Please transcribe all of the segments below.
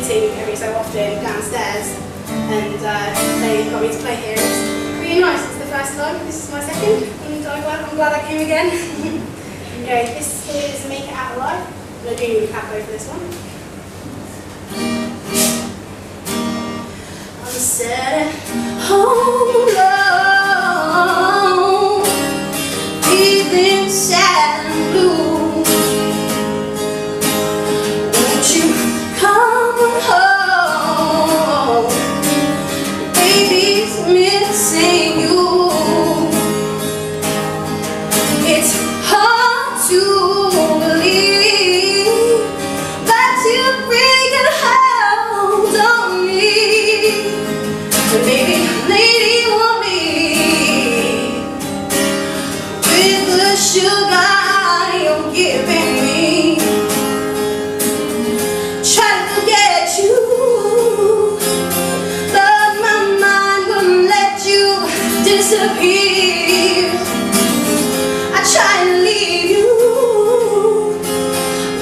visiting every so often downstairs, and they got me to play here. It's really nice. It's the first time. This is my second, and I'm glad I came again. Anyway, this is Make It Out Alive. I'm doing the capo for this one. I'm set home alone, feeling sad and blue. Won't you come home? Baby's missing you. It's hard to believe that you bring a hold on me. But baby, lady, want me with the sugar you're giving me. Try to forget you, but my mind won't let you disappear. I try to leave you,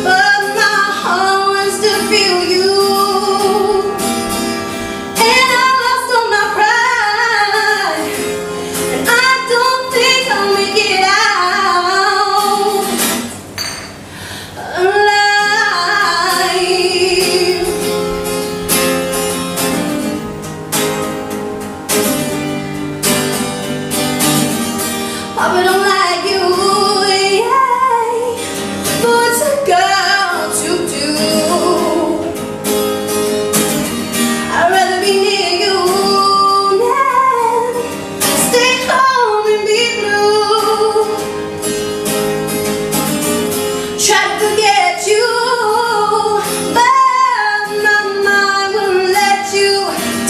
but my heart wants to feel you. And I lost all my pride, and I don't think I'll make it out alive. Papa don't like you, yeah, but what's a girl to do? I'd rather be near you than stay home and be blue. Try to forget you, but my mind won't let you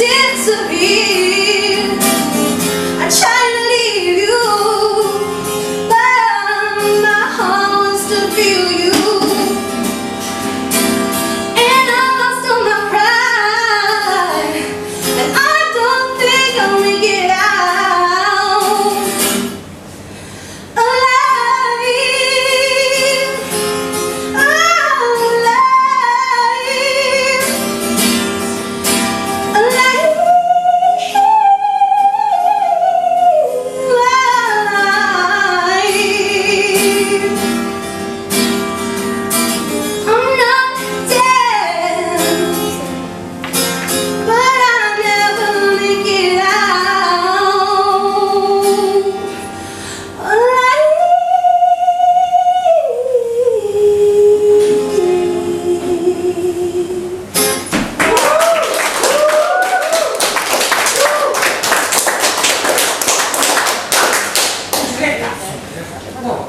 disappear. I try to leave you, but my heart wants to feel you. And I lost all my pride, and I don't think I'll make it out alive, I'm not dead, but I'll never make it out alive. Wow,